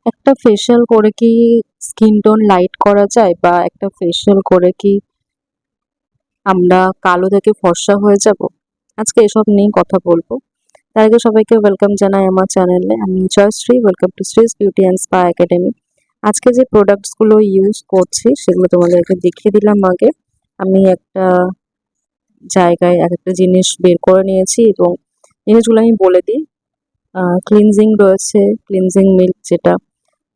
একটা ফেশিয়াল করে কি স্কিন টোন লাইট করা যায়, বা একটা ফেশিয়াল করে কি আমরা কালো থেকে ফর্সা হয়ে যাব? আজকে এসব নিয়ে কথা বলবো। তার আগে সবাইকে ওয়েলকাম জানাই আমার চ্যানেলে। আমি Jayashree, welcome to Shree's beauty and spa academy. আজকে যে প্রোডাক্টস গুলো ইউজ করছি সেগুলো তোমাদেরকে দেখিয়ে দিলাম আগে। আমি একটা জায়গায় এক একটা জিনিস বের করে নিয়েছি এবং জিনিসগুলো আমি বলে দিই। ক্লিনজিং রয়েছে, ক্লিনজিং মিল্ক যেটা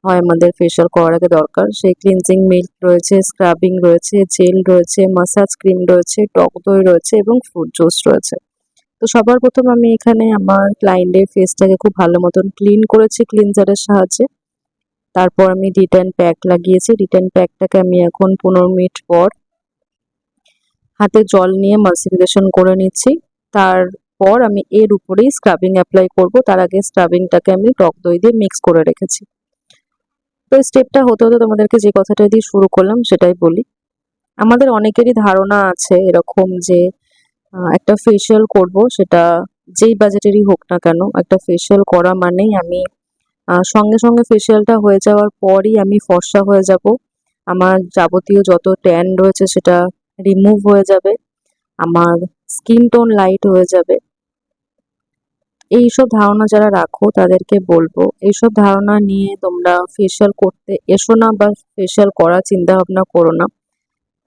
হয় আমাদের ফেশিয়াল করার আগে দরকার, সেই ক্লিনজিং মিল্ক রয়েছে, স্ক্রাবিং রয়েছে, জেল রয়েছে, মাসাজ ক্রিম রয়েছে, টক দই রয়েছে এবং ফ্রুট জুস রয়েছে। তো সবার প্রথম আমি এখানে আমার ক্লায়েন্টের ফেসটাকে খুব ভালো মতন ক্লিন করেছি ক্লিনজারের সাহায্যে। তারপর আমি ডিটেন প্যাক লাগিয়েছি। ডিটেন প্যাকটাকে আমি এখন 15 মিনিট পর হাতে জল নিয়ে মাস্কুলেশন করে নিচ্ছি। তারপর আমি এর উপরেই স্ক্রাবিং অ্যাপ্লাই করব। তার আগে স্ক্রাবিংটাকে আমি টক দই দিয়ে মিক্স করে রেখেছি। তো এই স্টেপটা হতে হতে তোমাদেরকে যে কথাটা দিয়ে শুরু করলাম সেটাই বলি। আমাদের অনেকেরই ধারণা আছে এরকম যে একটা ফেশিয়াল করব, সেটা যেই বাজেটেরই হোক না কেন, একটা ফেশিয়াল করা মানেই আমি সঙ্গে সঙ্গে ফেশিয়ালটা হয়ে যাওয়ার পরই আমি ফর্সা হয়ে যাব। আমার যাবতীয় যত ট্যান রয়েছে সেটা রিমুভ হয়ে যাবে, আমার স্কিন টোন লাইট হয়ে যাবে। এইসব ধারণা যারা রাখো তাদেরকে বলবো, এইসব ধারণা নিয়ে তোমরা ফেশিয়াল করতে এসো না, বা ফেশিয়াল করার চিন্তা ভাবনা করো না।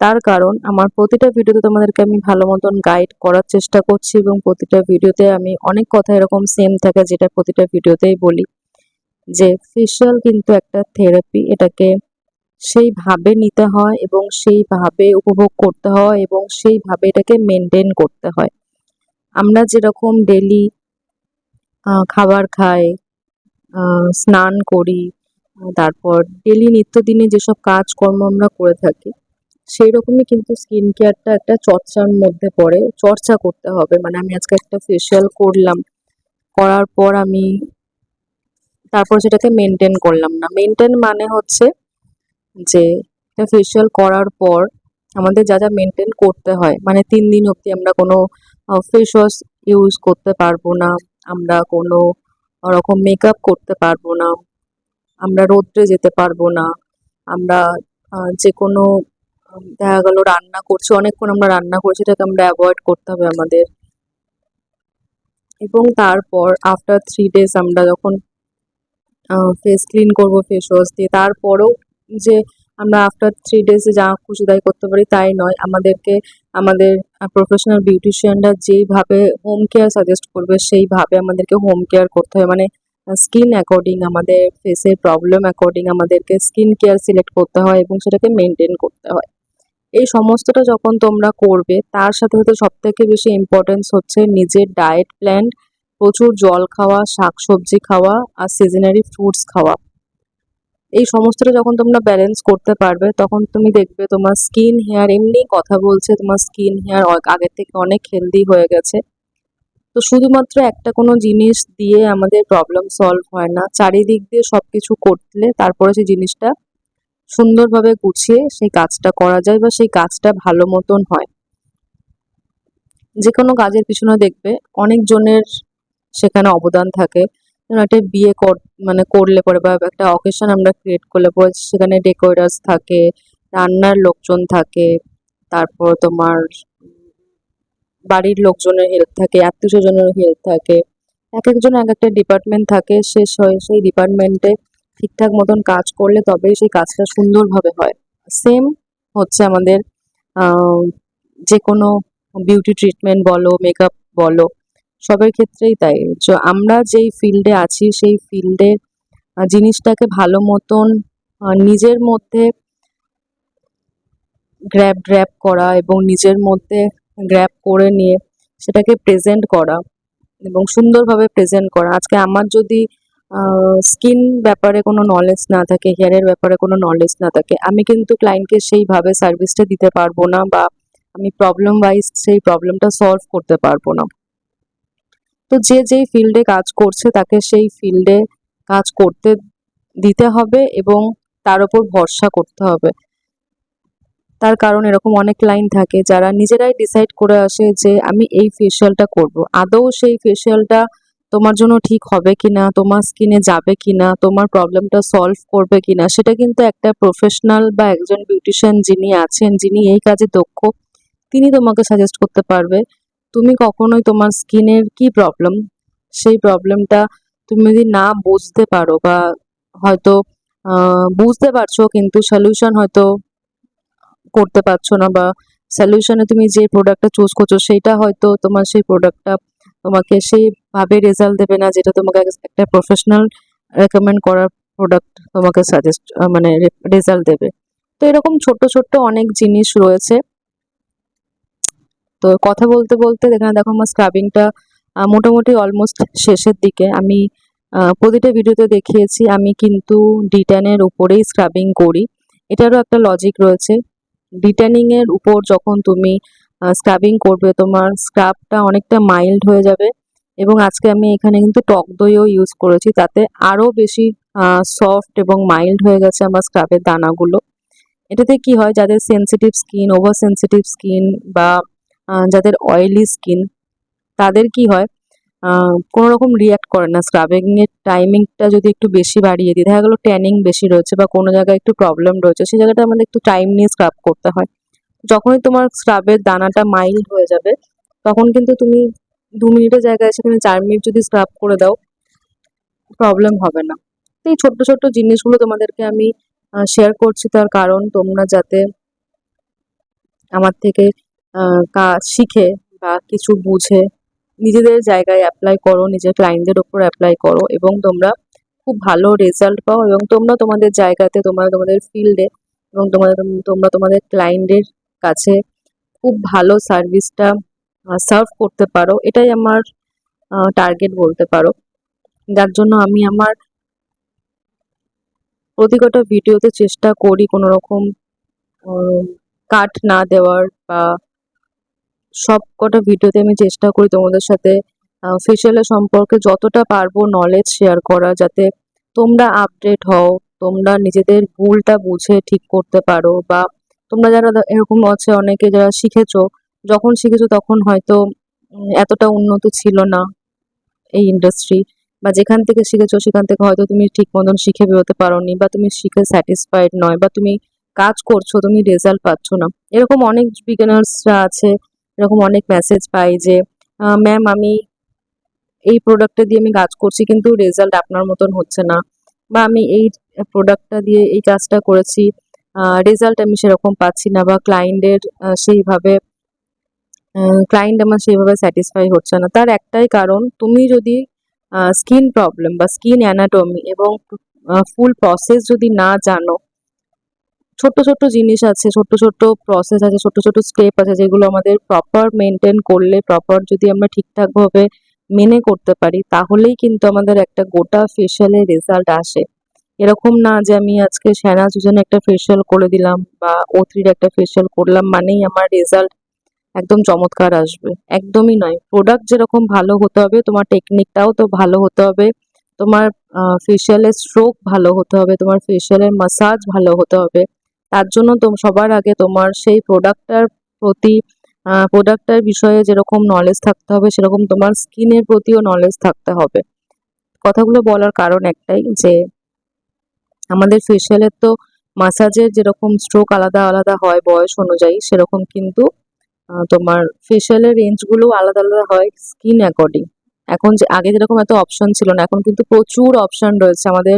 তার কারণ আমার প্রতিটা ভিডিওতে তোমাদেরকে আমি ভালো মতন গাইড করার চেষ্টা করছি, এবং প্রতিটা ভিডিওতে আমি অনেক কথা এরকম সেম থাকে যেটা প্রতিটা ভিডিওতেই বলি, যে ফেশিয়াল কিন্তু একটা থেরাপি। এটাকে সেইভাবে নিতে হয় এবং সেইভাবে উপভোগ করতে হয় এবং সেইভাবে এটাকে মেনটেন করতে হয়। আমরা যেরকম ডেলি খাবার খাই, স্নান করি, তারপর ডেলি নিত্যদিনে যেসব কাজকর্ম আমরা করে থাকি, সেই রকমই কিন্তু স্কিন কেয়ারটা একটা চর্চার মধ্যে পড়ে। চর্চা করতে হবে, মানে আমি আজকে একটা ফেশিয়াল করলাম, করার পর আমি তারপর সেটাকে মেনটেন করলাম না। মেনটেন মানে হচ্ছে যে একটা ফেশিয়াল করার পর আমাদের যা যা মেনটেন করতে হয়, মানে 3 দিন অবধি আমরা কোনো ফেস ওয়াশ ইউজ করতে পারবো না, আমরা কোনো রকম মেকআপ করতে পারবো না, আমরা রোদ্রে যেতে পারবো না, আমরা যে কোনো দেখা গেল রান্না করছি, অনেকক্ষণ আমরা রান্না করছি, সেটাকে আমরা অ্যাভয়েড করতে হবে আমাদের। এবং তারপর আফটার 3 ডেজ আমরা যখন ফেস ক্লিন করবো ফেস ওয়াশ দিয়ে, তারপরেও যে আমরা আফটার 3 ডেজে যা খুশি তাই করতে পারি তাই নয়। আমাদেরকে আমাদের প্রফেশনাল বিউটিশিয়ানরা যেইভাবে হোম কেয়ার সাজেস্ট করবে সেইভাবে আমাদেরকে হোম কেয়ার করতে হয়। মানে স্কিন অ্যাকর্ডিং, আমাদের ফেসের প্রবলেম অ্যাকর্ডিং আমাদেরকে স্কিন কেয়ার সিলেক্ট করতে হয় এবং সেটাকে মেনটেন করতে হয়। এই সমস্তটা যখন তোমরা করবে, তার সাথে সাথে সব থেকে বেশি ইম্পর্টেন্স হচ্ছে নিজের ডায়েট প্ল্যান, প্রচুর জল খাওয়া, শাকসবজি খাওয়া আর সিজনারি ফ্রুটস খাওয়া। এই সমস্তটা যখন তোমরা ব্যালেন্স করতে পারবে, তখন তুমি দেখবে তোমার স্কিন হেয়ার, এমনি কথা বলছে, তোমার স্কিন হেয়ার আগের থেকে অনেক হেলদি হয়ে গেছে। তো শুধুমাত্র একটা কোনো জিনিস দিয়ে আমাদের প্রবলেম সলভ হয় না, চারিদিক দিয়ে সবকিছু করলে তারপরে সেই জিনিসটা সুন্দরভাবে গুছিয়ে সেই কাজটা করা যায়, বা সেই কাজটা ভালো মতন হয়। যে কোনো কাজের পিছনে দেখবে অনেক জনের সেখানে অবদান থাকে। যেমন একটা বিয়ে মানে করলে পরে, বা একটা অকেশন আমরা ক্রিয়েট করলে পরে সেখানে ডেকোরেটার্স থাকে, রান্নার লোকজন থাকে, তারপর তোমার বাড়ির লোকজনের হেল্প থাকে, আত্মীয় স্বজনের হেল্প থাকে। এক একজন এক একটা ডিপার্টমেন্ট থাকে, শেষ হয় সেই ডিপার্টমেন্টে ঠিকঠাক মতন কাজ করলে তবেই সেই কাজটা সুন্দরভাবে হয়। সেম হচ্ছে আমাদের আহ, যে কোনো বিউটি ট্রিটমেন্ট বলো, মেকআপ বলো, সবের ক্ষেত্রেই তাই। আমরা যেই ফিল্ডে আছি সেই ফিল্ডের জিনিসটাকে ভালো মতন নিজের মধ্যে গ্র্যাব করা এবং নিজের মধ্যে গ্র্যাব করে নিয়ে সেটাকে প্রেজেন্ট করা এবং সুন্দরভাবে প্রেজেন্ট করা। আজকে আমার যদি স্কিন ব্যাপারে কোনো নলেজ না থাকে, হেয়ারের ব্যাপারে কোনো নলেজ না থাকে, আমি কিন্তু ক্লায়েন্টকে সেইভাবে সার্ভিসটা দিতে পারবো না, বা আমি প্রবলেম ওয়াইজ সেই প্রবলেমটা সলভ করতে পারবো না। তো যে যেই ফিল্ডে কাজ করছে তাকে সেই ফিল্ডে কাজ করতে দিতে হবে এবং তার উপর ভরসা করতে হবে। তার কারণ এরকম অনেক ক্লায়েন্ট থাকে যারা নিজেরাই ডিসাইড করে আসে যে আমি এই ফেশিয়ালটা করব, আদৌ সেই ফেশিয়ালটা তোমার জন্য ঠিক হবে কিনা, তোমার স্কিনে যাবে কিনা, তোমার প্রবলেমটা সলভ করবে কিনা, সেটা কিন্তু একটা প্রফেশনাল বা একজন বিউটিশিয়ান যিনি আছেন, যিনি এই কাজে দক্ষ, তিনি তোমাকে সাজেস্ট করতে পারবে। তুমি কখনোই তোমার স্কিনের কি প্রবলেম, সেই প্রবলেমটা তুমি যদি না বুঝতে পারো বা হয়তো বুঝতে পারছো কিন্তু সলিউশন হয়তো করতে পারছো না, বা সলিউশনে তুমি যে প্রোডাক্টটা চুজ করছো সেইটা হয়তো তোমার সেই প্রোডাক্টটা তোমাকে সেইভাবে রেজাল্ট দেবে না যেটা তোমাকে একটা প্রফেশনাল রেকমেন্ড করার প্রোডাক্ট তোমাকে সাজেস্ট মানে রেজাল্ট দেবে। তো এরকম ছোট্ট ছোট্ট অনেক জিনিস রয়েছে। তো কথা বলতে বলতে এখানে দেখো আমার স্ক্রাবিংটা মোটামুটি অলমোস্ট শেষের দিকে। আমি প্রতিটা ভিডিওতে দেখিয়েছি আমি কিন্তু ডিট্যানের উপরেই স্ক্রাবিং করি। এটারও একটা লজিক রয়েছে। ডিট্যানিং এর উপর যখন তুমি স্ক্রাবিং করবে তোমার স্ক্রাবটা অনেকটা মাইল্ড হয়ে যাবে, এবং আজকে আমি এখানে কিন্তু টক দইও ইউজ করেছি, তাতে আরও বেশি সফট এবং মাইল্ড হয়ে গেছে আমার স্ক্রাবের দানাগুলো। এটাতে কি হয়, যাদের sensitive skin, over sensitive skin বা যাদের অয়েলি স্কিন, তাদের কি হয় কোনো রকম রিয়াক্ট করে না স্ক্রাবিং এর টাইমিংটা যদি একটু বেশি বাড়িয়ে দিই। দেখা গেলো ট্যানিং বেশি রয়েছে বা কোনো জায়গায় একটু প্রবলেম রয়েছে, সেই জায়গাটা আমাদের একটু টাইম নিয়ে স্ক্রাব করতে হয়। যখনই তোমার স্ক্রাবের দানাটা মাইল্ড হয়ে যাবে তখন কিন্তু তুমি 2 মিনিটের জায়গায় সেখানে 4 মিনিট যদি স্ক্রাব করে দাও প্রবলেম হবে না। তো এই ছোট্ট ছোট্ট জিনিসগুলো তোমাদেরকে আমি শেয়ার করছি, তার কারণ তোমরা যাতে আমার থেকে কাজ শিখে বা কিছু বুঝে নিজেদের জায়গায় অ্যাপ্লাই করো, নিজের ক্লায়েন্টদের ওপর অ্যাপ্লাই করো, এবং তোমরা খুব ভালো রেজাল্ট পাও, এবং তোমরা তোমাদের জায়গাতে, তোমরা তোমাদের ফিল্ডে, এবং তোমরা তোমাদের ক্লায়েন্টের কাছে খুব ভালো সার্ভিসটা সার্ভ করতে পারো। এটাই আমার টার্গেট বলতে পারো, যার জন্য আমি আমার প্রতি কটা ভিডিওতে চেষ্টা করি কোনো রকম কাট না দেওয়ার, বা সব কটা ভিডিওতে আমি চেষ্টা করি তোমাদের সাথে ফেশিয়ালের সম্পর্কে যতটা পারবো নলেজ শেয়ার করা, যাতে তোমরা আপডেট হও, তোমরা নিজেদের ভুলটা বুঝে ঠিক করতে পারো, বা তোমরা যারা এরকম আছে অনেকে যারা শিখেছো, যখন শিখেছো তখন হয়তো এতটা উন্নত ছিল না এই ইন্ডাস্ট্রি, বা যেখান থেকে শিখেছো সেখান থেকে হয়তো তুমি ঠিক মতন শিখে বেরোতে পারোনি, বা তুমি শিখে স্যাটিসফাইড নয়, বা তুমি কাজ করছো তুমি রেজাল্ট পাচ্ছ না। এরকম অনেক বিগিনার্সরা আছে, এরকম অনেক মেসেজ পাই যে ম্যাম আমি এই প্রোডাক্টটা দিয়ে আমি কাজ করছি কিন্তু রেজাল্ট আপনার মতন হচ্ছে না, বা আমি এই প্রোডাক্টটা দিয়ে এই কাজটা করেছি রেজাল্ট আমি সেরকম পাচ্ছি না, বা ক্লায়েন্ট আমার সেইভাবে স্যাটিসফাই হচ্ছে না। তার একটাই কারণ, তুমি যদি স্কিন প্রবলেম বা স্কিন অ্যানাটমি এবং ফুল প্রসেস যদি না জানো, ছোট্ট ছোট্ট জিনিস আছে, ছোট্ট ছোট্ট প্রসেস আছে, ছোট্ট ছোট্ট স্টেপ আছে যেগুলো আমাদের প্রপার মেনটেন করলে, প্রপার যদি আমরা ঠিকঠাকভাবে মেনে করতে পারি, তাহলেই কিন্তু আমাদের একটা গোটা ফেশিয়ালের রেজাল্ট আসে। এরকম না যে আমি আজকে শ্যানা সুজনে একটা ফেশিয়াল করে দিলাম বা O3 একটা ফেশিয়াল করলাম মানেই আমার রেজাল্ট একদম চমৎকার আসবে, একদমই নয়। প্রোডাক্ট যেরকম ভালো হতে হবে তোমার টেকনিকটাও তো ভালো হতে হবে, তোমার ফেশিয়ালের স্ট্রোক ভালো হতে হবে, তোমার ফেশিয়ালের মাসাজ ভালো হতে হবে। তার জন্য সবার আগে তোমার সেই প্রতি প্রোডাক্টটার বিষয়ে যেরকম নলেজ থাকতে হবে সেরকম তোমার স্কিনের প্রতিও নলেজ থাকতে হবে। কথাগুলো বলার কারণ একটাই যে আমাদের ফেশিয়ালের তো মাসাজের যেরকম স্ট্রোক আলাদা আলাদা হয় বয়স অনুযায়ী, সেরকম কিন্তু তোমার ফেশিয়ালের রেঞ্জগুলো আলাদা আলাদা হয় স্কিন অ্যাকর্ডিং। এখন যে আগে যেরকম এত অপশন ছিল না, এখন কিন্তু প্রচুর অপশন রয়েছে। আমাদের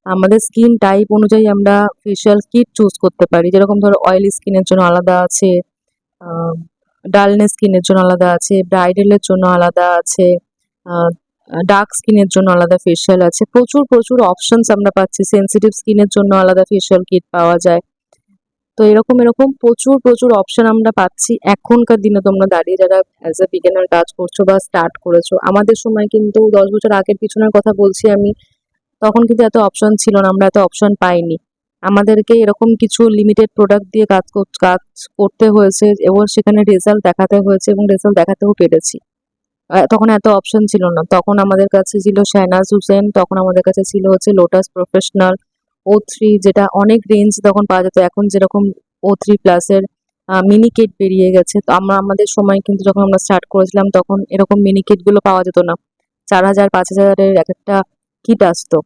আমাদের স্কিন টাইপ অনুযায়ী আমরা ফেশিয়াল কিট চুজ করতে পারি। যেরকম ধরো অয়েলি স্কিনের জন্য আলাদা আছে, ডালনেস স্কিনের জন্য আলাদা আছে, ব্রাইডালের জন্য আলাদা আছে, ডার্ক স্কিনের জন্য আলাদা ফেশিয়াল আছে। প্রচুর প্রচুর অপশনস আমরা পাচ্ছি। সেনসিটিভ স্কিনের জন্য আলাদা ফেশিয়াল কিট পাওয়া যায়। তো এরকম এরকম প্রচুর প্রচুর অপশন আমরা পাচ্ছি এখনকার দিনে। তোমরা দাঁড়িয়ে যারা অ্যাজ এ বিগিনার কাজ করছো বা স্টার্ট করেছো, আমাদের সময় কিন্তু 10 বছর আগের পিছনের কথা বলছি আমি, তখন কিন্তু এত অপশন ছিল না, আমরা এত অপশন পাইনি। আমাদেরকে এরকম কিছু লিমিটেড প্রোডাক্ট দিয়ে কাজ করতে হয়েছে এবং সেখানে রেজাল্ট দেখাতে হয়েছে, এবং রেজাল্ট দেখাতেও পেরেছি। তখন এত অপশন ছিল না। তখন আমাদের কাছে ছিল শাহনাজ হুসেন, তখন আমাদের কাছে ছিল হচ্ছে লোটাস প্রফেশনাল, O3, যেটা অনেক রেঞ্জ তখন পাওয়া যেত। এখন যেরকম O3 প্লাসের মিনি কিট বেরিয়ে গেছে। তো আমাদের সময় কিন্তু যখন আমরা স্টার্ট করেছিলাম তখন এরকম মিনি কিট গুলো পাওয়া যেত না। 4,000 5,000-এর এক একটা কিট আসতো।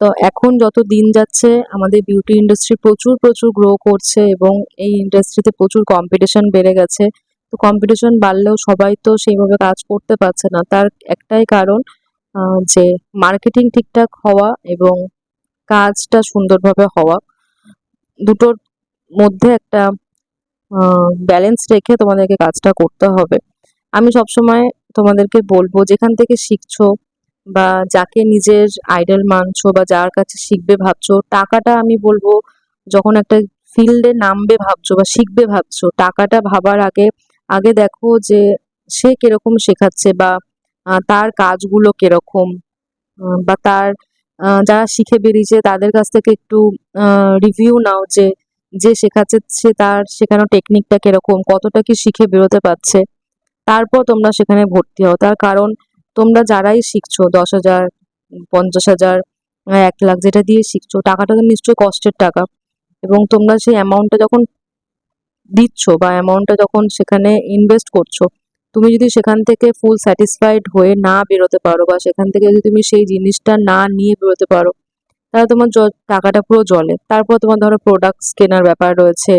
তো এখন যত দিন যাচ্ছে আমাদের বিউটি ইন্ডাস্ট্রি প্রচুর প্রচুর গ্রো করছে এবং এই ইন্ডাস্ট্রিতে প্রচুর কম্পিটিশন বেড়ে গেছে। তো কম্পিটিশন বাড়লেও সবাই তো সেইভাবে কাজ করতে পারছে না, তার একটাই কারণ যে মার্কেটিং ঠিকঠাক হওয়া এবং কাজটা সুন্দরভাবে হওয়া। দুটোর মধ্যে একটা ব্যালেন্স রেখে তোমাদেরকে কাজটা করতে হবে। আমি সবসময় তোমাদেরকে বলবো, যেখান থেকে শিখছো বা যাকে নিজের আইডল মানছো বা যার কাছে শিখবে ভাবছো, টাকাটা আমি বলবো যখন একটা ফিল্ডে নামবে ভাবছো বা শিখবে ভাবছো, টাকাটা ভাবার আগে আগে দেখো যে সে কিরকম শেখাচ্ছে বা তার কাজগুলো কিরকম, বা তার যারা শিখে বেরিয়েছে তাদের কাছ থেকে একটু রিভিউ নাও যে যে শেখাচ্ছে সে তার শেখানো টেকনিকটা কিরকম, কতটা কি শিখে বেরোতে পারছে। তারপর তোমরা সেখানে ভর্তি হও। তার কারণ তোমরা যারাই শিখছো 10,000 50,000 1 লাখ যেটা দিয়ে শিখছো, টাকাটা তো নিশ্চয়ই কষ্টের টাকা। এবং তোমরা সেই অ্যামাউন্টটা যখন দিচ্ছ বা অ্যামাউন্টটা যখন সেখানে ইনভেস্ট করছো, তুমি যদি সেখান থেকে ফুল স্যাটিসফাইড হয়ে না বেরোতে পারো বা সেখান থেকে যদি তুমি সেই জিনিসটা না নিয়ে বেরোতে পারো, তাহলে তোমার টাকাটা পুরো জলে। তারপর তোমার ধরো প্রোডাক্টস কেনার ব্যাপার রয়েছে,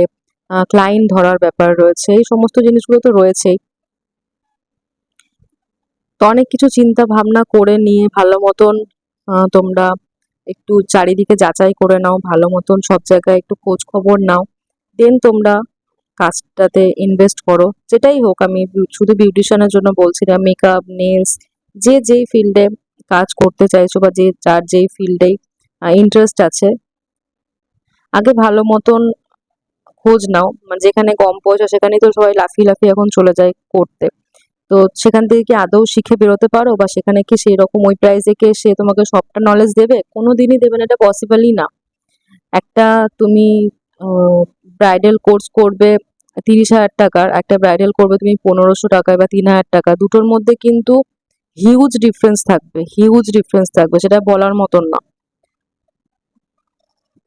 ক্লায়েন্ট ধরার ব্যাপার রয়েছে, এই সমস্ত জিনিসগুলো তো রয়েছেই। তো অনেক কিছু চিন্তা ভাবনা করে নিয়ে ভালো মতন তোমরা একটু চারিদিকে যাচাই করে নাও, ভালো মতন সব জায়গায় একটু খোঁজ খবর নাও, দেন তোমরা কাজটাতে ইনভেস্ট করো। যেটাই হোক, আমি শুধু বিউটিশিয়ানের জন্য বলছি না, মেকআপ, নেলস, যে যেই ফিল্ডে কাজ করতে চাইছো বা যে যার যেই ফিল্ডেই ইন্টারেস্ট আছে, আগে ভালো মতন খোঁজ নাও। মানে যেখানে কম পয়সা সেখানেই তো সবাই লাফিয়ে লাফিয়ে এখন চলে যায় করতে। তো সেখান থেকে কি আদৌ শিখে বেরোতে পারো, বা সেখানে কি সেই রকম ওই প্রাইসে কে সে তোমাকে সবটা নলেজ দেবে? কোনোদিনই দেবে না, এটা পসিবলই না। একটা তুমি ব্রাইডাল কোর্স করবে 30,000 টাকার, একটা ব্রাইডাল করবে তুমি 1,500 টাকায় বা 3,000 টাকা, দুটোর মধ্যে কিন্তু হিউজ ডিফারেন্স থাকবে, হিউজ ডিফারেন্স থাকবে, সেটা বলার মতন না।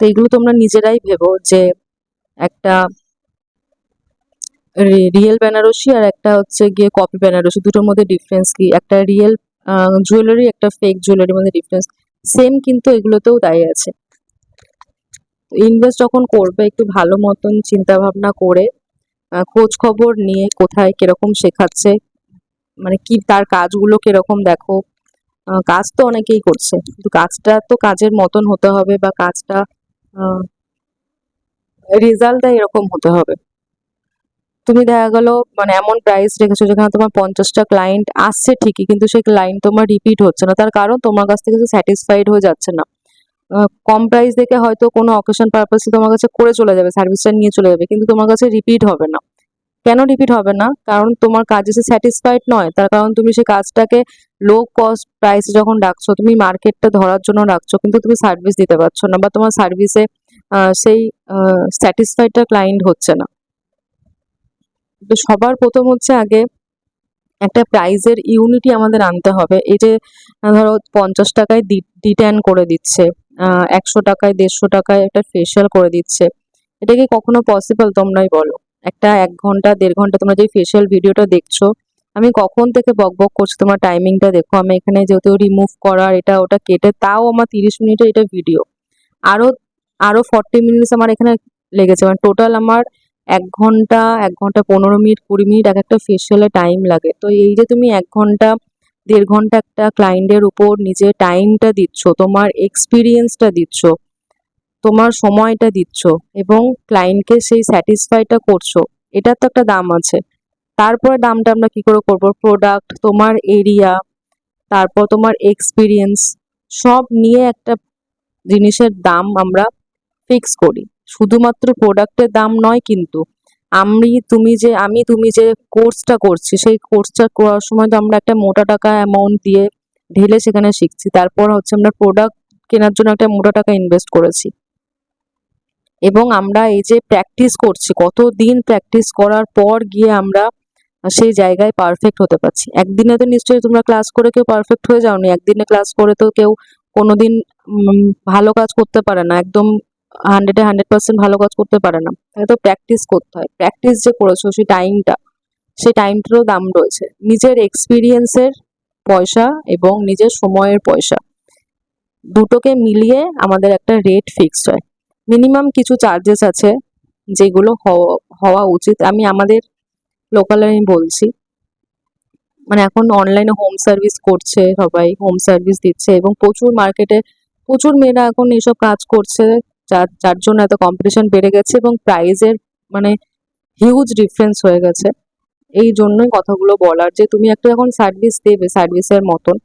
তো এগুলো তোমরা নিজেরাই ভেবো যে একটা রিয়েল বেনারসি আর একটা হচ্ছে গিয়ে কপি বেনারসি, দুটোর মধ্যে ডিফারেন্স কি? একটা রিয়েল জুয়েলারি, একটা ফেক জুয়েলারির মধ্যে ডিফারেন্স সেম, কিন্তু এগুলোতেও তাই আছে। ইনভেস্ট যখন করবে একটু ভালো মতন চিন্তা ভাবনা করে খোঁজ খবর নিয়ে কোথায় কিরকম শেখাচ্ছে, মানে কি তার কাজগুলো কিরকম দেখো। কাজ তো অনেকেই করছে, কিন্তু কাজটা তো কাজের মতন হতে হবে, বা কাজটা রেজাল্টটা এরকম হতে হবে। তুমি দেখা গেল মানে এমন প্রাইস রেখেছো যেখানে তোমার 50টা ক্লায়েন্ট আসছে ঠিকই, কিন্তু সেই ক্লায়েন্ট তোমার রিপিট হচ্ছে না, তার কারণ তোমার কাছ থেকে স্যাটিসফাইড হয়ে যাচ্ছে না। কম প্রাইস দেখে হয়তো কোনো অকেশন পারপাসে তোমার কাছে করে চলে যাবে, সার্ভিসটা নিয়ে চলে যাবে, কিন্তু তোমার কাছে রিপিট হবে না। কেন রিপিট হবে না? কারণ তোমার কাজে সে স্যাটিসফাইড নয়। তার কারণ তুমি সেই কাজটাকে লো কস্ট প্রাইসে যখন রাখছো, তুমি মার্কেটটা ধরার জন্য রাখছো, কিন্তু তুমি সার্ভিস দিতে পারছো না, বা তোমার সার্ভিসে সেই স্যাটিসফাইডটা ক্লায়েন্ট হচ্ছে না। তো সবার প্রথম হচ্ছে আগে একটা প্রাইজের ইউনিটি আমাদের আনতে হবে। এই যে ধরো 50 টাকায় ডিট্যান করে দিচ্ছে, 100 টাকায় 150 টাকায় একটা ফেশিয়াল করে দিচ্ছে, এটা কি কখনো পসিবল? তোমরাই বলো। একটা 1 ঘন্টা 1.5 ঘন্টা তোমরা যে ফেশিয়াল ভিডিওটা দেখছো, আমি কখন থেকে বক বক করছি, তোমার টাইমিংটা দেখো। আমি এখানে যেহেতু রিমুভ করার এটা ওটা কেটে, তাও আমার 30 মিনিটের এটা ভিডিও, আরো আরো 40 মিনিটস আমার এখানে লেগেছে, মানে টোটাল আমার 1 ঘন্টা 1 ঘন্টা 15 মিনিট 20 মিনিট এক একটা ফেশিয়ালে টাইম লাগে। তো এই যে তুমি 1 ঘন্টা 1.5 ঘন্টা একটা ক্লায়েন্টের উপর নিজের টাইমটা দিচ্ছ, তোমার এক্সপিরিয়েন্সটা দিচ্ছ, তোমার সময়টা দিচ্ছ, এবং ক্লায়েন্টকে সেই স্যাটিসফাইটা করছো, এটার তো একটা দাম আছে। তারপরে দামটা আমরা কি করে করবো? প্রোডাক্ট, তোমার এরিয়া, তারপর তোমার এক্সপিরিয়েন্স, সব নিয়ে একটা জিনিসের দাম আমরা ফিক্স করি। শুধুমাত্র প্রোডাক্টের দাম নয় কিন্তু, আমি তুমি যে কোর্সটা করছি, সেই কোর্সটা করার সময় তো আমরা একটা মোটা টাকা অ্যামাউন্ট দিয়ে ঢেলে সেখানে শিখছি, তারপর হচ্ছে আমরা প্রোডাক্ট কেনার জন্য একটা মোটা টাকা ইনভেস্ট করেছি, এবং আমরা এই যে প্র্যাকটিস করছি, কতদিন প্র্যাকটিস করার পর গিয়ে আমরা সেই জায়গায় পারফেক্ট হতে পারছি। একদিনে তো নিশ্চয়ই তোমরা ক্লাস করে কেউ পারফেক্ট হয়ে যাওনি, একদিনে ক্লাস করে তো কেউ কোনোদিন ভালো কাজ করতে পারে না, একদম 100-এ 100% ভালো কাজ করতে পারে না। তাকে তো প্র্যাকটিস করতে হয়। প্র্যাকটিস যে করেছো সেই টাইমটা, সেই টাইমটারও দাম রয়েছে। নিজের এক্সপিরিয়েন্সের পয়সা এবং নিজের সময়ের পয়সা দুটোকে মিলিয়ে আমাদের একটা রেট ফিক্সড হয়। মিনিমাম কিছু চার্জেস আছে যেগুলো হওয়া উচিত। আমি আমাদের লোকাল আমি বলছি, মানে এখন অনলাইনে হোম সার্ভিস করছে, সবাই হোম সার্ভিস দিচ্ছে এবং প্রচুর মার্কেটে প্রচুর মেয়েরা এখন এইসব কাজ করছে, যার জন্য এত কম্পিটিশন বেড়ে গেছে এবং প্রাইজের মানে হিউজ ডিফারেন্স হয়ে গেছে। এই জন্যই কথাগুলো বলার যে তুমি একটা যখন সার্ভিস দেবে সার্ভিসের মতন,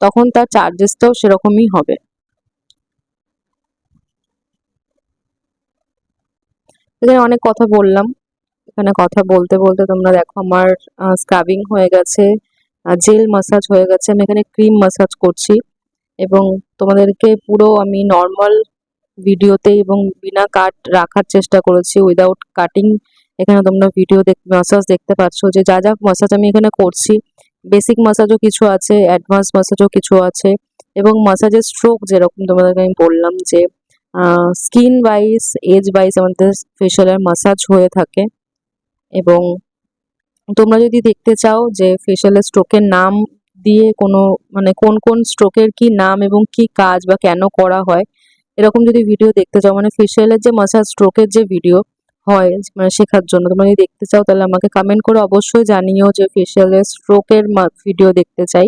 তখন তার চার্জেসটাও সেরকমই হবে। এখানে অনেক কথা বললাম, এখানে কথা বলতে বলতে তোমরা দেখো আমার স্ক্রাবিং হয়ে গেছে, জেল মাসাজ হয়ে গেছে, আমি এখানে ক্রিম মাসাজ করছি এবং তোমাদেরকে পুরো আমি নর্মাল ভিডিওতে এবং বিনা কাট রাখার চেষ্টা করেছি, উইদাউট কাটিং। এখানে তোমরা ভিডিও মাসাজ দেখতে পাচ্ছ যে যা যা মাসাজ আমি এখানে করছি, বেসিক মাসাজও কিছু আছে, অ্যাডভান্স মাসাজও কিছু আছে এবং মাসাজের স্ট্রোক যেরকম তোমাদেরকে আমি বললাম যে স্কিন ওয়াইজ এজ ওয়াইজ আমাদের ফেশিয়ালের মাসাজ হয়ে থাকে। এবং তোমরা যদি দেখতে চাও যে ফেশিয়ালের স্ট্রোকের নাম দিয়ে কোনো মানে কোন কোন স্ট্রোকের কি নাম এবং কি কাজ বা কেন করা হয়, এরকম যদি ভিডিও দেখতে চাও, মানে ফেশিয়ালের যে মাসাজ স্ট্রোকের যে ভিডিও হয় মানে শেখার জন্য তোমরা যদি দেখতে চাও, তাহলে আমাকে কমেন্ট করে অবশ্যই জানিও যে ফেশিয়ালের স্ট্রোকের ভিডিও দেখতে চাই।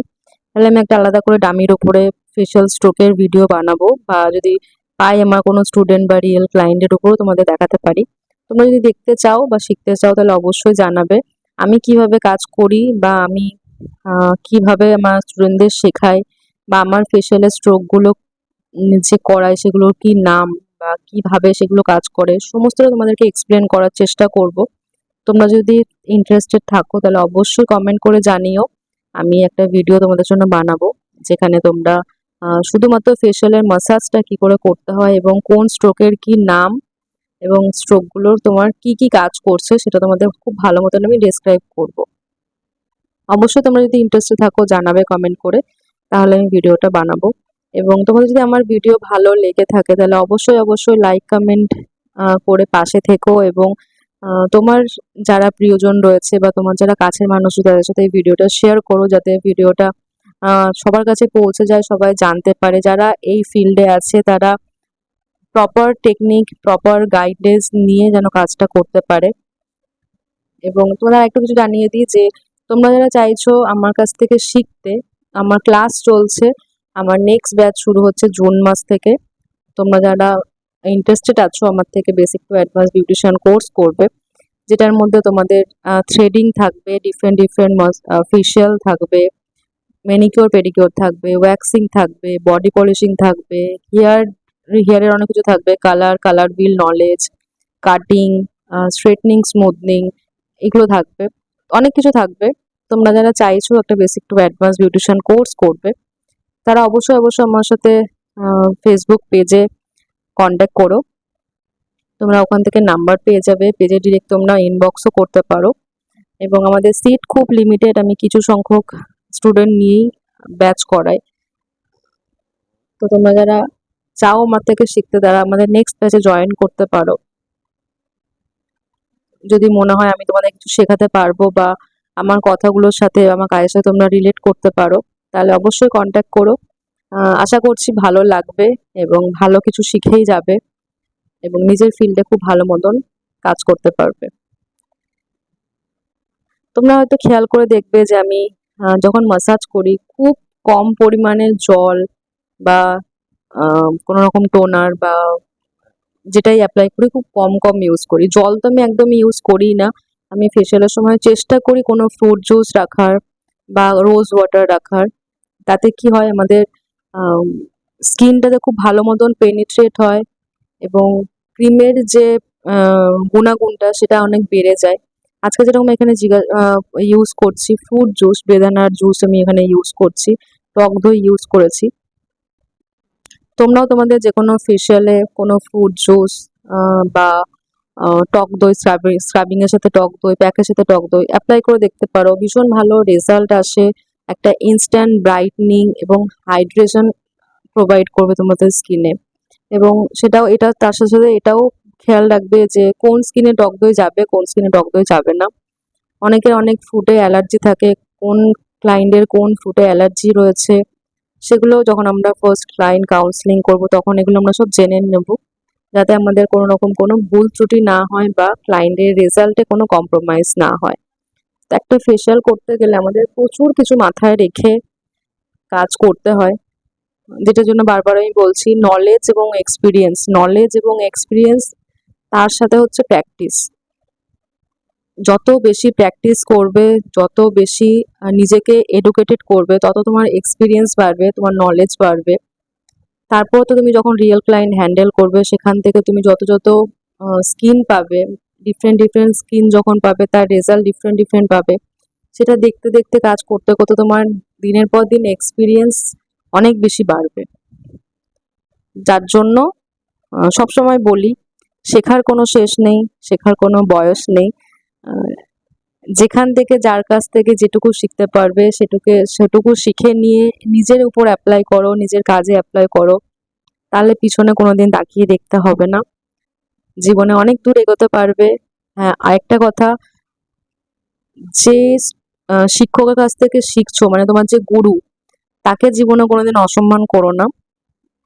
তাহলে আমি একটা আলাদা করে ডামির ওপরে ফেশিয়াল স্ট্রোকের ভিডিও বানাবো, বা যদি পাই আমার কোনো স্টুডেন্ট বা রিয়েল ক্লায়েন্টের উপরও তোমাদের দেখাতে পারি। তোমরা যদি দেখতে চাও বা শিখতে চাও তাহলে অবশ্যই জানাবে। আমি কিভাবে কাজ করি বা আমি কিভাবে আমার স্টুডেন্টদের শেখাই বা আমার ফেশিয়ালের স্ট্রোকগুলো যে করাই সেগুলোর কি নাম বা কিভাবে সেগুলো কাজ করে সমস্তটা তোমাদেরকে এক্সপ্লেন করার চেষ্টা করব। তোমরা যদি ইন্টারেস্টেড থাকো তাহলে অবশ্যই কমেন্ট করে জানিও। আমি একটা ভিডিও তোমাদের জন্য বানাবো যেখানে তোমরা শুধুমাত্র ফেশিয়ালের মাসাজটা কি করে করতে হয় এবং কোন স্ট্রোকের কি নাম এবং স্ট্রোকগুলোর তোমার কি কি কাজ করছে সেটা তোমাদের খুব ভালো মতন আমি ডেসক্রাইব করব। অবশ্যই তোমরা যদি ইন্টারেস্টেড থাকো জানাবে কমেন্ট করে, তাহলে আমি ভিডিওটা বানাবো। এবং তোমাদের যদি আমার ভিডিও ভালো লেগে থাকে তাহলে অবশ্যই অবশ্যই লাইক কমেন্ট করে পাশে থেকো এবং তোমার যারা প্রিয়জন রয়েছে বা তোমার যারা কাছের মানুষ তাদের সাথে এই ভিডিওটা শেয়ার করো, যাতে ভিডিওটা সবার কাছে পৌঁছে যায়, সবাই জানতে পারে। যারা এই ফিল্ডে আছে তারা প্রপার টেকনিক প্রপার গাইডেন্স নিয়ে যেন কাজটা করতে পারে। এবং তোমাদের একটু কিছু জানিয়ে দিই যে তোমরা যারা চাইছো আমার কাছ থেকে শিখতে, আমার ক্লাস চলছে, আমার নেক্সট ব্যাচ শুরু হচ্ছে জুন মাস থেকে। তোমরা যারা ইন্টারেস্টেড আছো আমার থেকে basic to advance beautician course করবে, যেটার মধ্যে তোমাদের থ্রেডিং থাকবে, ডিফারেন্ট ডিফারেন্ট ফেশিয়াল থাকবে, ম্যানিকিওর পেডিকিওর থাকবে, ওয়্যাক্সিং থাকবে, বডি পলিশিং থাকবে, হেয়ারের অনেক কিছু থাকবে, কালার বিল নলেজ, কাটিং, স্ট্রেটনিং, স্মুথনিং, এগুলো থাকবে, অনেক কিছু থাকবে। তোমরা যারা চাইছো একটা basic to advance beautician course করবে তারা অবশ্যই অবশ্যই আমার সাথে ফেসবুক পেজে কন্ট্যাক্ট করো। তোমরা ওখান থেকে নাম্বার পেয়ে যাবে, পেজে ডিরেক্ট তোমরা ইনবক্সও করতে পারো। এবং আমাদের সিট খুব লিমিটেড, আমি কিছু সংখ্যক স্টুডেন্ট নিয়েই ব্যাচ করাই। তো তোমরা যারা চাও আমার থেকে শিখতে তারা আমাদের নেক্সট ব্যাচে জয়েন করতে পারো। যদি মনে হয় আমি তোমাদের কিছু শেখাতে পারবো বা আমার কথাগুলোর সাথে আমার কাজের সাথে তোমরা রিলেট করতে পারো, তাহলে অবশ্যই কন্ট্যাক্ট করো। আশা করছি ভালো লাগবে এবং ভালো কিছু শিখেই যাবে এবং নিজের ফিল্ডে খুব ভালো মতন কাজ করতে পারবে। তোমরা হয়তো খেয়াল করে দেখবে যে আমি যখন মাসাজ করি খুব কম পরিমাণে জল বা কোনো রকম টোনার বা যেটাই অ্যাপ্লাই করি খুব কম কম ইউজ করি। জল তো আমি একদমই ইউজ করিই না। আমি ফেশিয়ালের সময় চেষ্টা করি কোনো ফ্রুট জুস রাখার বা রোজ ওয়াটার রাখার। তাতে কি হয় আমাদের স্কিনটাতে খুব ভালো মতন পেনিট্রেট হয় এবং ক্রিমের যে গুণাগুণটা সেটা অনেক বেড়ে যায়। আজকে যেরকম এখানে ইউজ করছি ফ্রুট জুস, বেদানার জুস আমি এখানে ইউজ করছি, টক দই ইউজ করেছি। তোমরাও তোমাদের যে কোনো ফেশিয়ালে কোনো ফ্রুট জুস বা টক দই, স্ক্রাবিং এর সাথে টক দই, প্যাকের সাথে টক দই অ্যাপ্লাই করে দেখতে পারো, ভীষণ ভালো রেজাল্ট আসে। একটা ইনস্ট্যান্ট ব্রাইটনিং এবং হাইড্রেশন প্রোভাইড করবে তোমাদের স্কিনে। এবং সেটাও এটা তার সাথে সাথে এটাও খেয়াল রাখবে যে কোন স্কিনে টক দই যাবে কোন স্কিনে টক দই যাবে না। অনেকের অনেক ফুডে অ্যালার্জি থাকে, কোন ক্লায়েন্টের কোন ফুডে অ্যালার্জি রয়েছে সেগুলো যখন আমরা ফার্স্ট ক্লায়েন্ট কাউন্সিলিং করব তখন এগুলো আমরা সব জেনে নেব, যাতে আমাদের কোনো রকম কোনো ভুল ত্রুটি না হয় বা ক্লায়েন্টের রেজাল্টে কোনো কম্প্রোমাইজ না হয়। তো একটা ফেশিয়াল করতে গেলে আমাদের প্রচুর কিছু মাথায় রেখে কাজ করতে হয়, যেটার জন্য বারবার আমি বলছি নলেজ এবং এক্সপিরিয়েন্স তার সাথে হচ্ছে প্র্যাকটিস। যত বেশি প্র্যাকটিস করবে, যত বেশি নিজেকে এডুকেটেড করবে, তত তোমার এক্সপিরিয়েন্স বাড়বে, তোমার নলেজ বাড়বে। তারপর তো তুমি যখন রিয়েল ক্লায়েন্ট হ্যান্ডেল করবে, সেখান থেকে তুমি যত যত স্কিন পাবে, ডিফারেন্ট ডিফারেন্ট স্কিন যখন পাবে, তার রেজাল্ট ডিফারেন্ট ডিফারেন্ট পাবে। সেটা দেখতে দেখতে কাজ করতে করতে তোমার দিনের পর দিন এক্সপিরিয়েন্স অনেক বেশি বাড়বে। যার জন্য সবসময় বলি, শেখার কোনো শেষ নেই, শেখার কোনো বয়স নেই। আহ, যেখান থেকে যার কাছ থেকে যেটুকু শিখতে পারবে সেটুকু শিখে নিয়ে নিজের উপর অ্যাপ্লাই করো, নিজের কাজে অ্যাপ্লাই করো, তাহলে পিছনে কোনোদিন তাকিয়ে দেখতে হবে না, জীবনে অনেক দূর এগোতে পারবে। হ্যাঁ, আরেকটা কথা, যে শিক্ষকের কাছ থেকে শিখছো, মানে তোমার যে গুরু, তাকে জীবনে কোনোদিন অসম্মান করো না,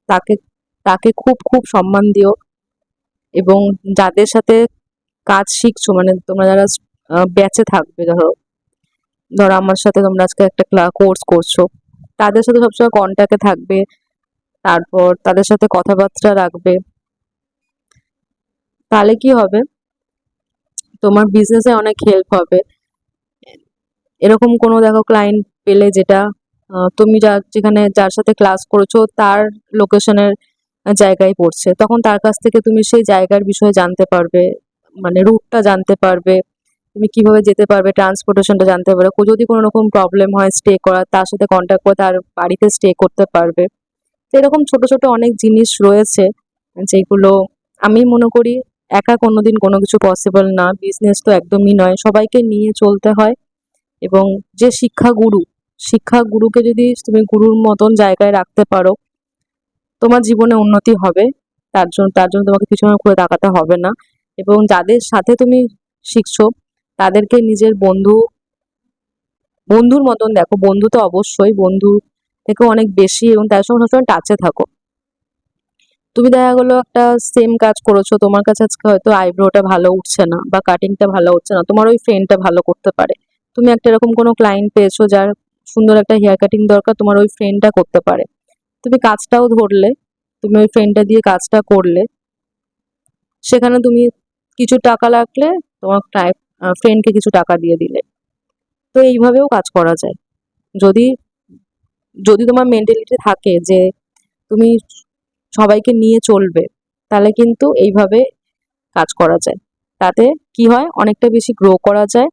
তাকে তাকে খুব খুব সম্মান দিও। এবং যাদের সাথে কাজ শিখছো, মানে তোমরা যারা ব্যাচে থাকবে, ধরো ধরো আমার সাথে তোমরা আজকে একটা কোর্স করছো, তাদের সাথে সবসময় কন্ট্যাক্টে থাকবে, তারপর তাদের সাথে কথাবার্তা রাখবে। তাহলে কি হবে, তোমার বিজনেসে অনেক হেল্প হবে। এরকম কোনো দেখো ক্লায়েন্ট পেলে যেটা তুমি যেখানে যার সাথে ক্লাস করেছো তার লোকেশনের জায়গায় পড়ছে, তখন তার কাছ থেকে তুমি সেই জায়গার বিষয়ে জানতে পারবে, মানে রুটটা জানতে পারবে, তুমি কিভাবে যেতে পারবে, ট্রান্সপোর্টেশনটা জানতে পারবে। যদি কোনো রকম প্রবলেম হয় স্টে করার, তার সাথে কন্ট্যাক্ট করে তার বাড়িতে স্টে করতে পারবে। তো এরকম ছোট ছোট অনেক জিনিস রয়েছে যেগুলো আমি মনে করি একা কোনোদিন কোনো কিছু পসিবল না, বিজনেস তো একদমই নয়, সবাইকে নিয়ে চলতে হয়। এবং যে শিক্ষা গুরুকে যদি তুমি গুরুর মতন জায়গায় রাখতে পারো, তোমার জীবনে উন্নতি হবে। তার জন্য তোমাকে পিছনে ঘুরে তাকাতে হবে না। এবং যাদের সাথে তুমি শিখছো তাদেরকে নিজের বন্ধুর মতন দেখো, বন্ধু তো অবশ্যই, বন্ধু থেকেও অনেক বেশি, এবং তার সঙ্গে সবসময় টাচে থাকো। তুমি দেখা গেলো একটা সেম কাজ করেছো, তোমার কাছে আজকে হয়তো আইব্রোটা ভালো উঠছে না বা কাটিংটা ভালো হচ্ছে না, তোমার ওই ফ্রেন্ডটা ভালো করতে পারে। তুমি একটা এরকম কোনো ক্লায়েন্ট পেয়েছো যার সুন্দর একটা হেয়ার কাটিং দরকার, তোমার ওই ফ্রেন্ডটা করতে পারে, তুমি কাজটাও ধরলে, তুমি ওই ফ্রেন্ডটা দিয়ে কাজটা করলে, সেখানে তুমি কিছু টাকা লাগলে তোমার ফ্রেন্ডকে কিছু টাকা দিয়ে দিলে। তো এইভাবেও কাজ করা যায়। যদি যদি তোমার মেন্টালিটি থাকে যে তুমি সবাইকে নিয়ে চলবে, তাহলে কিন্তু এইভাবে কাজ করা যায়। তাতে কি হয়, অনেকটা বেশি গ্রো করা যায়।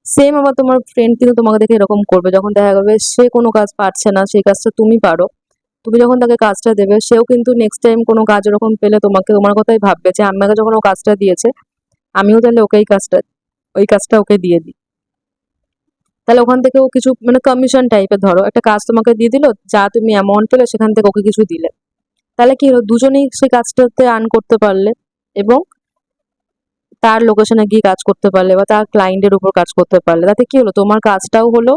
সেম আবার তোমার ফ্রেন্ড কিন্তু তোমাকে দেখে এরকম করবে, যখন দেখা যাবে সে কোনো কাজ পারছে না, সেই কাজটা তুমি পারো, তুমি যখন তাকে কাজটা দেবে, সেও কিন্তু নেক্সট টাইম কোনো কাজ এরকম পেলে তোমার কথাই ভাববে যে আমাকে যখন ও কাজটা দিয়েছে, আমিও তাহলে ওই কাজটা ওকে দিয়ে দিই। তাহলে ওখান থেকে ও কিছু, মানে কমিশন টাইপের, ধরো একটা কাজ তোমাকে দিয়ে দিল, যা তুমি অ্যামাউন্ট পেলে সেখান থেকে ওকে কিছু দিলে, তাহলে কি হলো, দুজনেই সেই কাজটাতে আর্ন করতে পারলে, এবং তার লোকেশনে গিয়ে কাজ করতে পারলে বা তার ক্লায়েন্টের উপর কাজ করতে পারলে। তাতে কি হলো, তোমার কাজটাও হলো,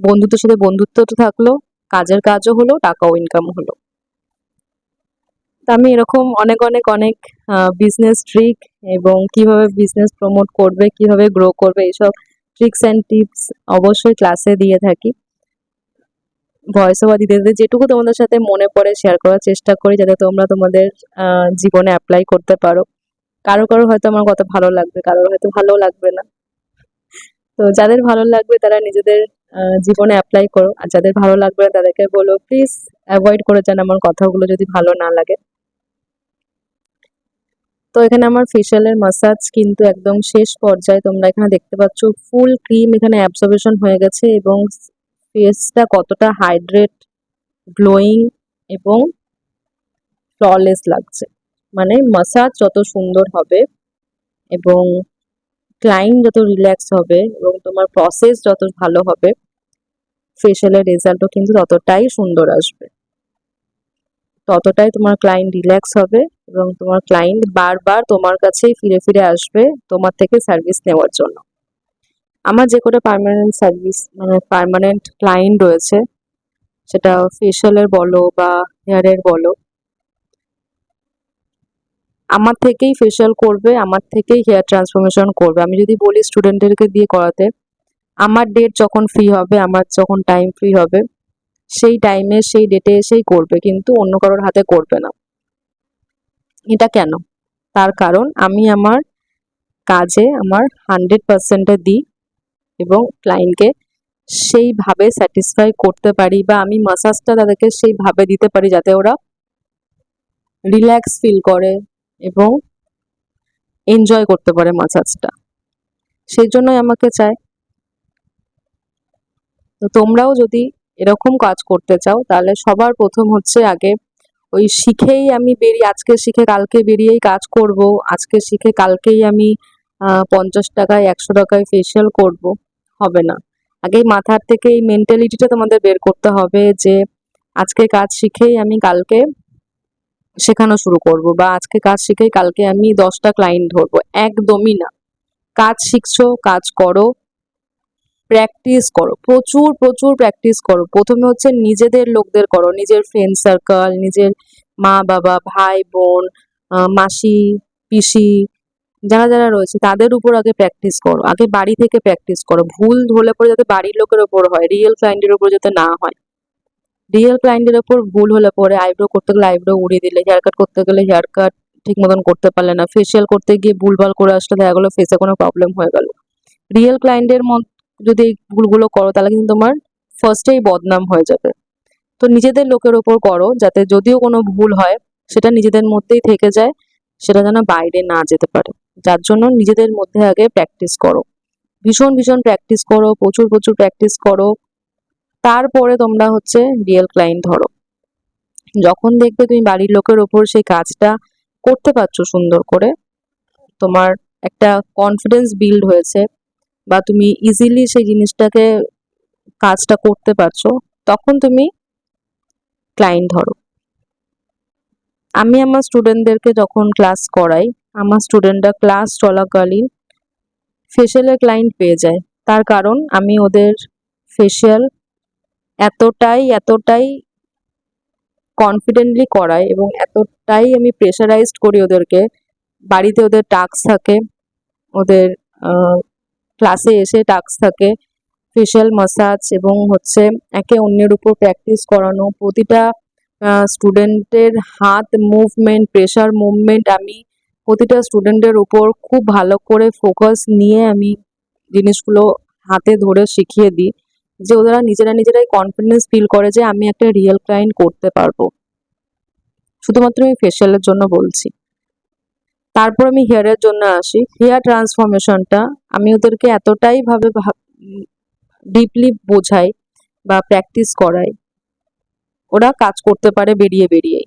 বন্ধুত্বের সাথে বন্ধুত্বটা থাকলো, কাজের কাজও হলো, টাকাও ইনকাম হলো। তো আমি এরকম অনেক অনেক অনেক বিজনেস ট্রিক এবং কিভাবে বিজনেস প্রমোট করবে, কিভাবে গ্রো করবে, এইসব ট্রিক্স অ্যান্ড টিপস অবশ্যই ক্লাসে দিয়ে থাকি। ভয়েস ওভার দিতে দিতে যেটুকু তোমাদের সাথে মনে পড়ে শেয়ার করার চেষ্টা করি, যাতে তোমরা তোমাদের জীবনে অ্যাপ্লাই করতে পারো। কারো কারো হয়তো আমার কথা ভালো লাগবে, কারোর হয়তো ভালো লাগবে না। তো যাদের ভালো লাগবে তারা নিজেদের জীবনে অ্যাপ্লাই করো, আর যাদের ভালো লাগবে না তাদেরকে বলো প্লিজ অ্যাভয়েড করে যান আমার কথাগুলো, যদি ভালো না লাগে। তো এখানে আমার ফেশিয়ালের মাসাজ কিন্তু একদম শেষ পর্যায়ে, তোমরা এখানে দেখতে পাচ্ছ ফুল ক্রিম এখানে অ্যাবজর্বেশন হয়ে গেছে, এবং ফেসটা কতটা হাইড্রেট, গ্লোয়িং এবং ফ্ললেস লাগছে। মানে মাসাজ যত সুন্দর হবে এবং ক্লায়েন্ট যত রিল্যাক্স হবে এবং তোমার প্রসেস যত ভালো হবে, ফেশিয়ালের রেজাল্টও কিন্তু ততটাই সুন্দর আসবে, ততটাই তোমার ক্লায়েন্ট রিল্যাক্স হবে, এবং তোমার ক্লায়েন্ট বারবার তোমার কাছেই ফিরে ফিরে আসবে তোমার থেকে সার্ভিস নেওয়ার জন্য। আমার যে কটা পার্মানেন্ট সার্ভিস মানে পার্মানেন্ট ক্লায়েন্ট রয়েছে, সেটা ফেশিয়ালের বলো বা হেয়ারের বলো, আমার থেকেই ফেশিয়াল করবে, আমার থেকেই হেয়ার ট্রান্সফরমেশন করবে। আমি যদি বলি স্টুডেন্টদেরকে দিয়ে করাতে, আমার ডেট যখন ফ্রি হবে, আমার যখন টাইম ফ্রি হবে, সেই টাইমে সেই ডেটে এসেই করবে, কিন্তু অন্য কারোর হাতে করবে না। এটা কেন? তার কারণ আমি আমার কাজে আমার 100% দিই এবং ক্লায়েন্টকে সেইভাবে স্যাটিসফাই করতে পারি, বা আমি মাসাজটা তাদেরকে সেইভাবে দিতে পারি যাতে ওরা রিল্যাক্স ফিল করে এবং এনজয় করতে পারে মাসাজটা। সেই জন্যই আমাকে চায়। তো তোমরাও যদি এরকম কাজ করতে চাও, তাহলে সবার প্রথম হচ্ছে আগে ওই শিখেই আমি বেরিয়ে, আজকে শিখে কালকে বেরিয়েই কাজ করব, আজকে শিখে কালকেই আমি 50 টাকায় 100 টাকায় ফেশিয়াল করব, হবে না। আগেই মাথার থেকে এই মেন্টালিটিটা তোমাদের বের করতে হবে যে আজকে কাজ শিখেই আমি কালকে শেখানো শুরু করব, বা আজকে কাজ শিখেই কালকে আমি 10টা ক্লায়েন্ট ধরবো। একদমই না। কাজ শিখছো, কাজ করো, প্র্যাকটিস করো, প্রচুর প্রচুর প্র্যাকটিস করো। প্রথমে হচ্ছে নিজেদের লোকদের করো, নিজের ফ্রেন্ড সার্কেল, নিজের মা বাবা, ভাই বোন, মাসি, পিসি, যারা যারা রয়েছে তাদের উপর আগে প্র্যাকটিস করো। আগে বাড়ি থেকে প্র্যাকটিস করো। ভুল হলে পরে যাতে বাড়ির লোকের ওপর হয়, রিয়েল ক্লায়েন্টের ওপর যাতে না হয়। রিয়েল ক্লায়েন্টের ওপর ভুল হলে পরে আইব্রো করতে গেলে আইব্রো উড়িয়ে দিলে, হেয়ার কাট করতে গেলে হেয়ার কাট ঠিক মতন করতে পারলে না, ফেসিয়াল করতে গিয়ে ভুলভাল করে আসলে দেখা গেলো ফেসে কোনো প্রবলেম হয়ে গেল। রিয়েল ক্লায়েন্টের যদি এই ভুলগুলো করো, তাহলে কিন্তু তোমার ফার্স্টেই বদনাম হয়ে যাবে। তো নিজেদের লোকের ওপর করো, যাতে যদিও কোনো ভুল হয় সেটা নিজেদের মধ্যেই থেকে যায়, সেটা যেন বাইরে না যেতে পারে। যার জন্য নিজেদের মধ্যে আগে প্র্যাকটিস করো, ভীষণ ভীষণ প্র্যাকটিস করো, প্রচুর প্রচুর প্র্যাকটিস করো। তারপরে তোমরা হচ্ছে রিয়েল ক্লায়েন্ট ধরো। যখন দেখবে তুমি বাড়ির লোকের ওপর সেই কাজটা করতে পারছো সুন্দর করে, তোমার একটা কনফিডেন্স বিল্ড হয়েছে, বা তুমি ইজিলি সেই জিনিসটাকে কাজটা করতে পারছো, তখন তুমি ক্লায়েন্ট ধরো। আমি আমার স্টুডেন্টদেরকে যখন ক্লাস করাই, আমার স্টুডেন্টরা ক্লাস চলাকালীন ফেশিয়ালের ক্লায়েন্ট পেয়ে যায়। তার কারণ আমি ওদের ফেশিয়াল এতটাই এতটাই কনফিডেন্টলি করাই এবং এতটাই আমি প্রেশারাইজড করি ওদেরকে। বাড়িতে ওদের টাস্ক থাকে, ওদের ক্লাসে এসে টাস্ক থাকে, ফেশিয়াল মাসাজ এবং হচ্ছে একে অন্যের উপর প্র্যাকটিস করানো। প্রতিটা স্টুডেন্টের হাত মুভমেন্ট, প্রেশার মুভমেন্ট আমি প্রতিটা স্টুডেন্টের উপর খুব ভালো করে ফোকাস নিয়ে আমি জিনিসগুলো হাতে ধরে শিখিয়ে দিই, যে ওরা নিজেরা নিজেরাই কনফিডেন্স ফিল করে যে আমি একটা রিয়েল ক্লায়েন্ট করতে পারবো। শুধুমাত্র আমি ফেশিয়ালের জন্য বলছি। তারপর আমি হেয়ারের জন্য আসি। হেয়ার ট্রান্সফরমেশনটা আমি ওদেরকে এতটাই ভাবে ডিপলি বোঝাই বা প্র্যাকটিস করাই, ওরা কাজ করতে পারে বেরিয়ে বেরিয়েই।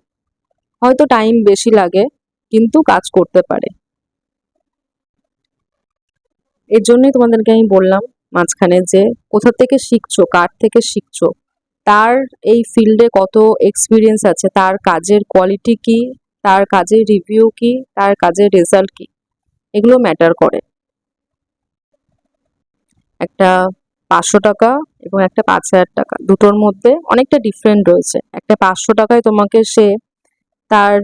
হয়তো টাইম বেশি লাগে, কিন্তু কাজ করতে পারে। এর জন্যই তোমাদেরকে আমি বললাম মাঝখানে যে কোথা থেকে শিখছো, কার থেকে শিখছো, তার এই ফিল্ডে কত এক্সপিরিয়েন্স আছে, তার কাজের কোয়ালিটি কি, তার কাজের রিভিউ কি, তার কাজের রেজাল্ট কি, এগুলো ম্যাটার করে। একটা 500 টাকা এবং একটা 5,000 টাকা, দুটোর মধ্যে অনেকটা ডিফারেন্ট রয়েছে। একটা 500 টাকায় তোমাকে সে তার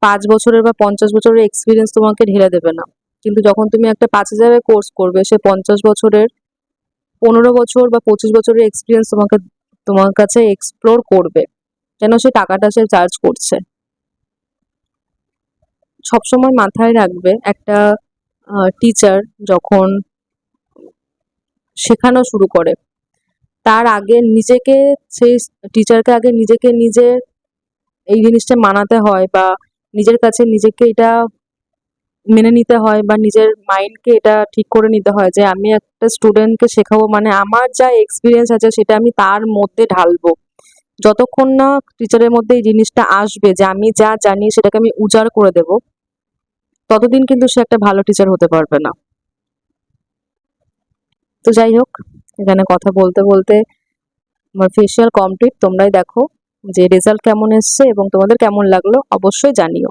5 বছরের বা 50 বছরের এক্সপিরিয়েন্স তোমাকে ঢেলে দেবে না, কিন্তু যখন তুমি একটা 5,000-এর কোর্স করবে, সে 50 বছরের, 15 বছর বা 25 বছরের এক্সপিরিয়েন্স তোমার কাছে এক্সপ্লোর করবে, কেন সে টাকাটা সে চার্জ করছে। সবসময় মাথায় রাখবে, একটা টিচার যখন শেখানো শুরু করে, তার আগে নিজেকে, সেই টিচারকে আগে নিজেকে নিজে এই জিনিসটা মানাতে হয়, বা নিজের কাছে নিজেকে এটা মেনে নিতে হয়, বা নিজের মাইন্ডকে এটা ঠিক করে নিতে হয় যে আমি একটা স্টুডেন্টকে শেখাবো মানে আমার যা এক্সপিরিয়েন্স আছে সেটা আমি তার মধ্যে ঢালবো। যতক্ষণ না টিচারের মধ্যে এই জিনিসটা আসবে যে আমি যা জানি সেটাকে আমি উজাড় করে দেব, ততদিন কিন্তু সে একটা ভালো টিচার হতে পারবে না। তো যাই হোক, এখানে কথা বলতে বলতে আমার ফেসিয়াল কমপ্লিট। তোমরাই দেখো যে রেজাল্ট কেমন এসছে এবং তোমাদের কেমন লাগলো অবশ্যই জানিও।